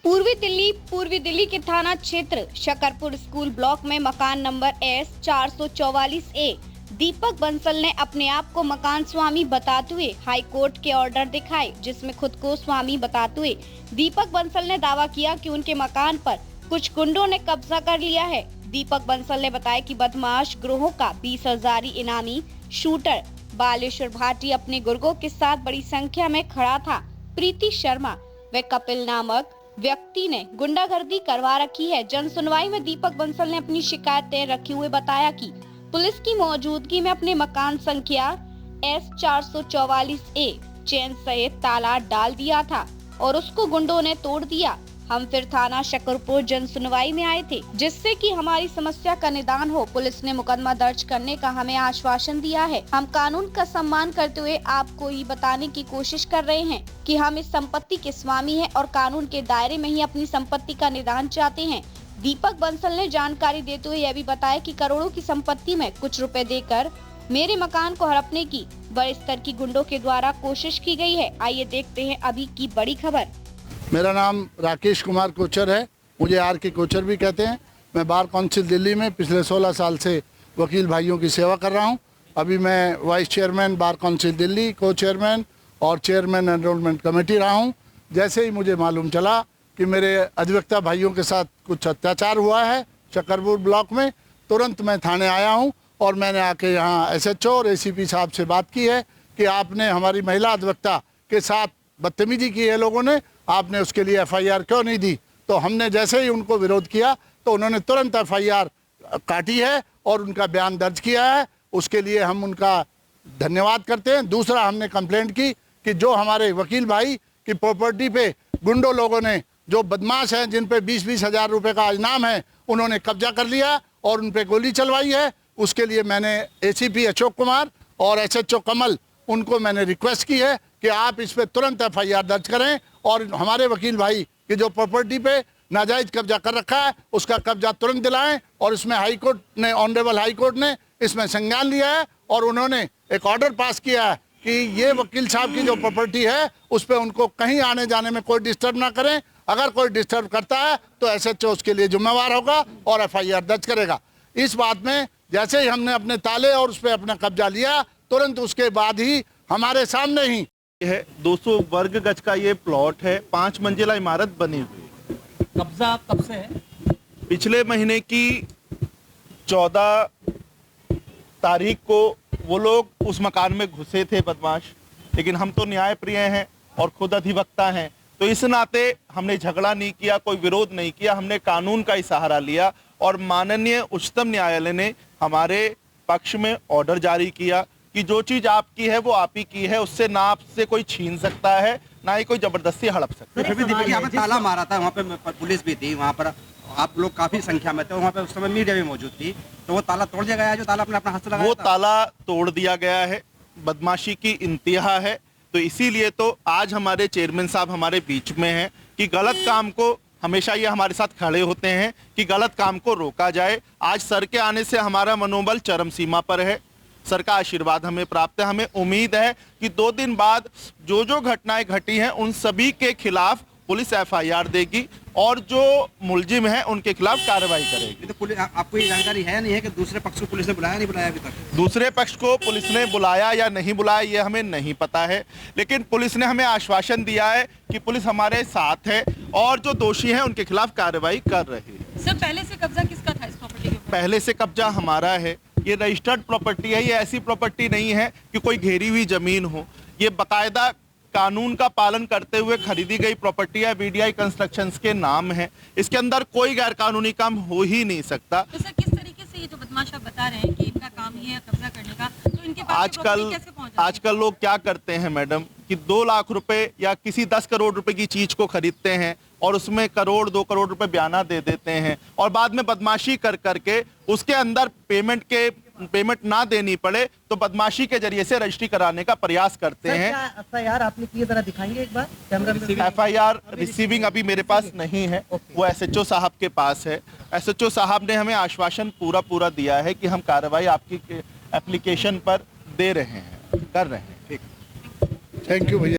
पूर्वी दिल्ली के थाना क्षेत्र शकरपुर स्कूल ब्लॉक में मकान नंबर S 444 A दीपक बंसल ने अपने आप को मकान स्वामी बताते हुए हाई कोर्ट के ऑर्डर दिखाए, जिसमें खुद को स्वामी बताते हुए दीपक बंसल ने दावा किया कि उनके मकान पर कुछ गुंडों ने कब्जा कर लिया है। दीपक बंसल ने बताया कि बदमाश गिरोह का 20,000 इनामी शूटर बालेश्वर भाटी अपने गुर्गों के साथ बड़ी संख्या में खड़ा था। प्रीति शर्मा व कपिल नामक व्यक्ति ने गुंडागर्दी करवा रखी है। जन सुनवाई में दीपक बंसल ने अपनी शिकायतें रखे हुए बताया कि पुलिस की मौजूदगी में अपने मकान संख्या S 444 A चैन सहित ताला डाल दिया था और उसको गुंडों ने तोड़ दिया। हम फिर थाना शकरपुर जन सुनवाई में आए थे, जिससे कि हमारी समस्या का निदान हो। पुलिस ने मुकदमा दर्ज करने का हमें आश्वासन दिया है। हम कानून का सम्मान करते हुए आपको ये बताने की कोशिश कर रहे हैं कि हम इस संपत्ति के स्वामी हैं और कानून के दायरे में ही अपनी संपत्ति का निदान चाहते हैं। दीपक बंसल ने जानकारी देते हुए यह भी बताया कि करोड़ों की संपत्ति में कुछ रुपए देकर मेरे मकान को हड़पने की बड़े स्तर की गुंडों के द्वारा कोशिश की गई है। आइए देखते हैं अभी की बड़ी खबर। मेरा नाम राकेश कुमार कोचर है, मुझे आर के कोचर भी कहते हैं। मैं बार काउंसिल दिल्ली में पिछले 16 साल से वकील भाइयों की सेवा कर रहा हूं। अभी मैं vice chairman bar council Delhi, को चेयरमैन और चेयरमैन एनरोलमेंट कमेटी रहा हूं। जैसे ही मुझे मालूम चला कि मेरे अधिवक्ता भाइयों के साथ कुछ अत्याचार हुआ है शकरपुर ब्लॉक में, तुरंत मैं थाने आया हूँ और मैंने आके यहाँ SHO और ACP साहब से बात की है कि आपने हमारी महिला अधिवक्ता के साथ बदतमीजी की है लोगों ने, आपने उसके लिए FIR क्यों नहीं दी। तो हमने जैसे ही उनको विरोध किया तो उन्होंने तुरंत FIR काटी है और उनका बयान दर्ज किया है। उसके लिए हम उनका धन्यवाद करते हैं। दूसरा, हमने कंप्लेंट की कि जो हमारे वकील भाई की प्रॉपर्टी पे गुंडों लोगों ने, जो बदमाश हैं जिन पे 20-20 हज़ार रुपये का इनाम है, उन्होंने कब्जा कर लिया और उन पे गोली चलवाई है। उसके लिए मैंने ACP अशोक कुमार और SHO कमल, उनको मैंने रिक्वेस्ट की है कि आप इस पे तुरंत FIR दर्ज करें और हमारे वकील भाई की जो प्रॉपर्टी पे नाजायज कब्जा कर रखा है उसका कब्जा तुरंत दिलाएं। और इसमें हाई कोर्ट ने, ऑनरेबल हाई कोर्ट ने इसमें संज्ञान लिया है और उन्होंने एक ऑर्डर पास किया है कि ये वकील साहब की जो प्रॉपर्टी है उस पर उनको कहीं आने जाने में कोई डिस्टर्ब ना करें। अगर कोई डिस्टर्ब करता है तो SHO उसके लिए जिम्मेवार होगा और FIR दर्ज करेगा। इस बात में जैसे ही हमने अपने ताले और उस पर अपना कब्जा लिया, तुरंत उसके बाद ही हमारे सामने ही है 200 वर्ग गज का ये प्लॉट है, 5 मंजिला इमारत बनी हुई। कब्जा कब से है? पिछले महीने की 14 तारीख को वो लोग उस मकान में घुसे थे बदमाश, लेकिन हम तो न्याय प्रिय हैं और खुद अधिवक्ता हैं, तो इस नाते हमने झगड़ा नहीं किया, कोई विरोध नहीं किया। हमने कानून का ही सहारा लिया और माननीय उच्चतम न्यायालय ने हमारे पक्ष में ऑर्डर जारी किया कि जो चीज आपकी है वो आप ही की है, उससे ना आपसे कोई छीन सकता है, ना ही कोई जबरदस्ती हड़प सकता है। फिर भी दीपक यहाँ पे ताला मारा था, वहाँ पे पुलिस भी थी, वहाँ पर आप लोग काफी संख्या में थे, वहाँ पे उस समय मीडिया भी मौजूद थी, तो वो ताला तोड़ दिया गया है जो ताला अपने अपना हाथ से लगाया वो था? ताला तोड़ दिया गया है, बदमाशी की इंतहा है। तो इसीलिए तो आज हमारे चेयरमैन साहब हमारे बीच में हैं कि गलत काम को, हमेशा ये हमारे साथ खड़े होते हैं कि गलत काम को रोका जाए। आज सर के आने से हमारा मनोबल चरम सीमा पर है। सर का आशीर्वाद हमें प्राप्त है। हमें उम्मीद है कि 2 दिन बाद जो जो घटनाएं घटी हैं उन सभी के खिलाफ पुलिस FIR देगी और जो मुलजिम है उनके खिलाफ कार्रवाई करेगी। तो पुलिस, आपको ये जानकारी है नहीं है कि दूसरे पक्ष को पुलिस ने बुलाया, नहीं बुलाया अभी तक? दूसरे पक्ष को पुलिस ने बुलाया या नहीं बुलाया ये हमें नहीं पता है, लेकिन पुलिस ने हमें आश्वासन दिया है कि पुलिस हमारे साथ है और जो दोषी हैं उनके खिलाफ कार्रवाई कर रही है। सर, पहले से कब्जा किसका था इस प्रॉपर्टी के ऊपर? पहले से कब्जा हमारा है। ये रजिस्टर्ड प्रॉपर्टी है, ये ऐसी प्रॉपर्टी नहीं है कि कोई घेरी हुई जमीन हो। ये बाकायदा कानून का पालन करते हुए खरीदी गई प्रॉपर्टी है, VDI कंस्ट्रक्शंस के नाम है। इसके अंदर कोई गैरकानूनी काम हो ही नहीं सकता। तो सर, किस तरीके से ये जो बदमाश आप बता रहे हैं कि इनका काम ही है कब्जा करने का, तो इनके पास प्रॉपर्टी कैसे पहुंच जाती है? आजकल लोग क्या करते हैं मैडम कि 2 लाख रुपए या किसी 10 करोड़ रुपए की चीज को खरीदते हैं और उसमें 1-2 करोड़ रुपए बयाना दे देते हैं और बाद में बदमाशी कर करके उसके अंदर पेमेंट ना देनी पड़े तो बदमाशी के जरिए से रजिस्ट्री कराने का प्रयास करते हैं। FIR आपने की जरा दिखाएंगे एक बार कैमरा में? FIR रिसीविंग अभी मेरे पास नहीं है, वो SHO साहब के पास है। SHO साहब ने हमें आश्वासन पूरा दिया है कि हम कार्रवाई आपकी एप्लीकेशन पर दे रहे हैं, कर रहे हैं। थैंक यू भैया।